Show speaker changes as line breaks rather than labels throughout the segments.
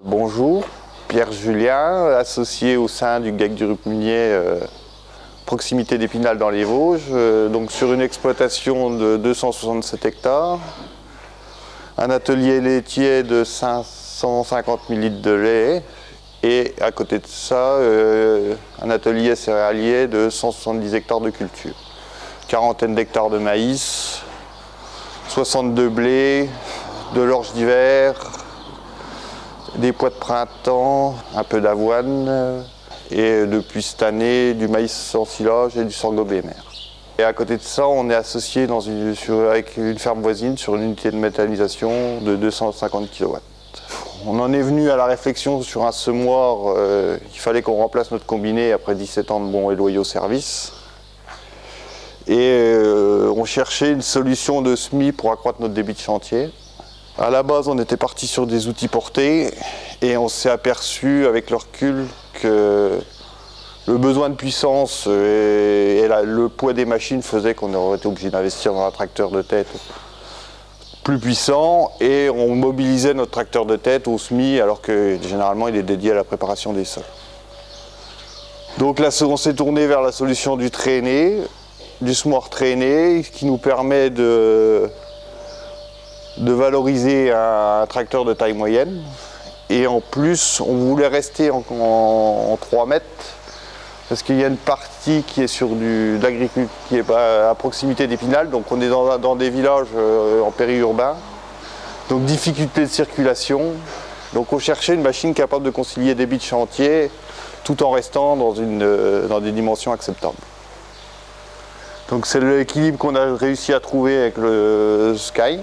Bonjour, Pierre Julien, associé au sein du GAC du Rupt-Munier, proximité d'Épinal dans les Vosges, donc sur une exploitation de 267 hectares, un atelier laitier de 550 000 litres de lait et à côté de ça, un atelier céréalier de 170 hectares de culture, quarantaine d'hectares de maïs, 62 blés, de l'orge d'hiver, des pois de printemps, un peu d'avoine et depuis cette année du maïs sans silage et du sorgho BMR. Et à côté de ça, on est associé avec une ferme voisine sur une unité de méthanisation de 250 kW. On en est venu à la réflexion sur un semoir, il fallait qu'on remplace notre combiné après 17 ans de bons et loyaux services. Et on cherchait une solution de semis pour accroître notre débit de chantier. À la base, on était parti sur des outils portés et on s'est aperçu avec le recul que le besoin de puissance et le poids des machines faisait qu'on aurait été obligé d'investir dans un tracteur de tête plus puissant et on mobilisait notre tracteur de tête au semis alors que généralement il est dédié à la préparation des sols. Donc là, on s'est tourné vers la solution du traîné, du semoir traîné qui nous permet de valoriser un tracteur de taille moyenne. Et en plus, on voulait rester en 3 mètres parce qu'il y a une partie qui est sur de l'agriculture, qui est à proximité d'Épinal, donc on est dans des villages en périurbain, donc difficulté de circulation. Donc on cherchait une machine capable de concilier débit de chantier tout en restant dans des dimensions acceptables. Donc c'est l'équilibre qu'on a réussi à trouver avec le Sky.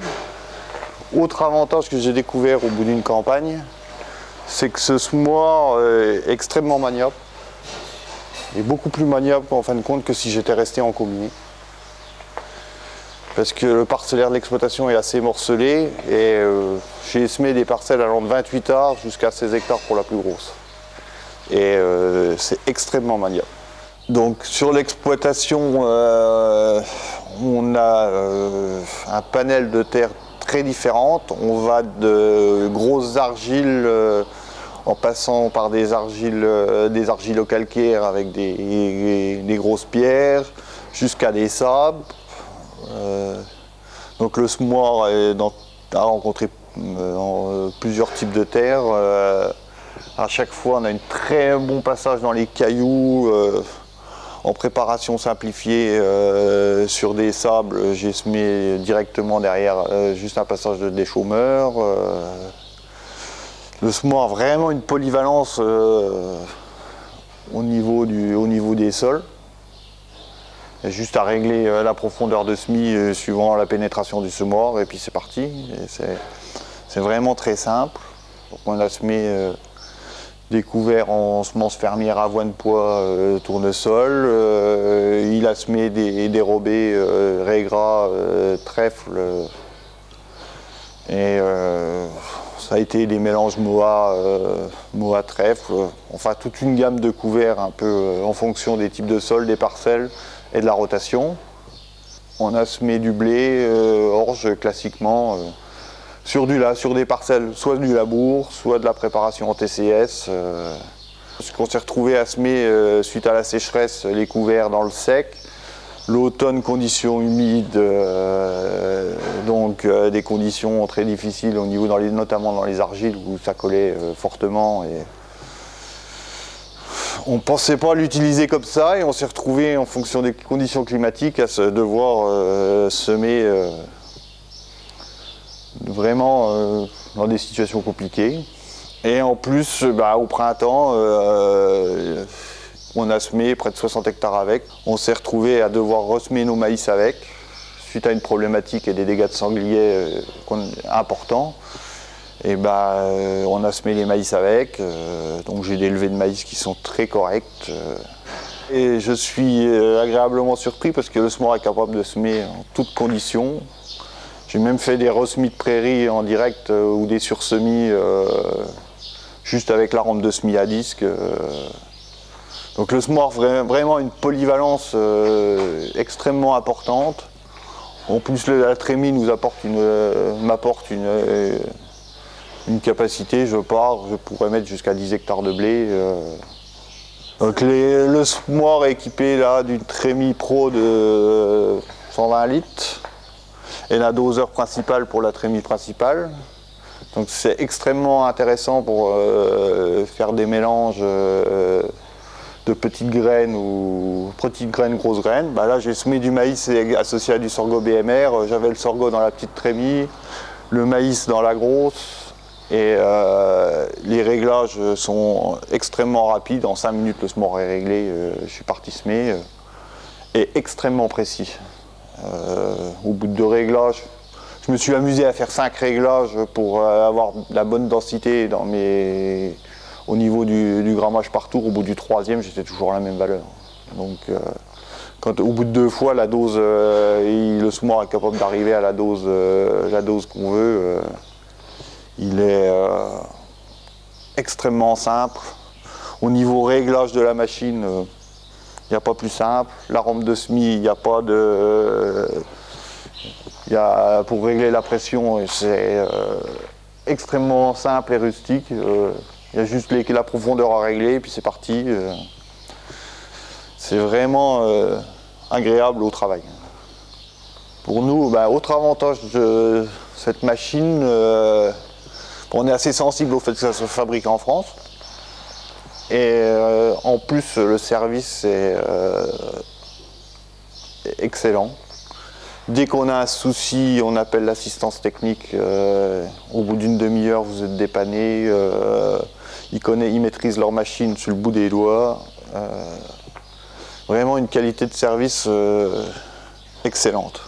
Autre avantage que j'ai découvert au bout d'une campagne, c'est que ce semoir est extrêmement maniable. Il est beaucoup plus maniable en fin de compte que si j'étais resté en combiné. Parce que le parcellaire de l'exploitation est assez morcelé et j'ai semé des parcelles allant de 28 arts jusqu'à 16 hectares pour la plus grosse. Et c'est extrêmement maniable. Donc sur l'exploitation, on a un panel de terres très différentes. On va de grosses argiles en passant par des argilo-calcaires avec des grosses pierres jusqu'à des sables. Donc le semoir a rencontré plusieurs types de terres. À chaque fois, on a un très bon passage dans les cailloux. En préparation simplifiée sur des sables, j'ai semé directement derrière juste un passage de déchaumeur. Le semoir a vraiment une polyvalence au niveau des sols. Il y a juste à régler la profondeur de semis suivant la pénétration du semoir et puis c'est parti. C'est vraiment très simple. Donc on a semé des couverts en semences fermières, avoine, pois, tournesol. Il a semé des dérobés, raies gras, trèfle. Et ça a été des mélanges moa trèfle. Enfin, toute une gamme de couverts un peu en fonction des types de sols, des parcelles et de la rotation. On a semé du blé, orge classiquement. Sur des parcelles, soit du labour, soit de la préparation en TCS. On s'est retrouvé à semer, suite à la sécheresse, les couverts dans le sec. L'automne, conditions humides, donc des conditions très difficiles au niveau, notamment dans les argiles où ça collait fortement. Et on ne pensait pas l'utiliser comme ça et on s'est retrouvé en fonction des conditions climatiques à devoir semer vraiment dans des situations compliquées. Et en plus, au printemps, on a semé près de 60 hectares avec. On s'est retrouvé à devoir ressemer nos maïs avec, suite à une problématique et des dégâts de sangliers importants. Et on a semé les maïs avec, donc j'ai des levées de maïs qui sont très correctes. Et je suis agréablement surpris parce que le semoir est capable de semer en toutes conditions. J'ai même fait des ressemis de prairies en direct ou des sursemis juste avec la rampe de semis à disque. Donc le semoir a vraiment une polyvalence extrêmement importante. En plus la trémie m'apporte une une capacité, je pourrais mettre jusqu'à 10 hectares de blé. Donc le semoir est équipé là d'une Trémi Pro de 120 litres et la doseur principale pour la Trémi principale. Donc c'est extrêmement intéressant pour faire des mélanges de petites graines ou petites graines, grosses graines. Bah là j'ai semé du maïs associé à du sorgho BMR, j'avais le sorgho dans la petite Trémi, le maïs dans la grosse, et les réglages sont extrêmement rapides, en 5 minutes le semoir est réglé, je suis parti semer, et extrêmement précis. Au bout de 2 réglages, je me suis amusé à faire 5 réglages pour avoir la bonne densité au niveau du grammage par tour. Au bout du 3e, j'étais toujours à la même valeur. Donc, au bout de 2 fois, la dose, le semoir est capable d'arriver à la dose qu'on veut. Il est extrêmement simple. Au niveau réglage de la machine, il n'y a pas plus simple. La rampe de semis, il n'y a pas de... pour régler la pression, c'est extrêmement simple et rustique. Il y a juste la profondeur à régler et puis c'est parti. C'est vraiment agréable au travail. Pour nous, autre avantage de cette machine, on est assez sensible au fait que ça se fabrique en France. Et en plus, le service est excellent. Dès qu'on a un souci, on appelle l'assistance technique. Au bout d'une demi-heure, vous êtes dépanné. Ils maîtrisent leur machine sur le bout des doigts. Vraiment une qualité de service excellente.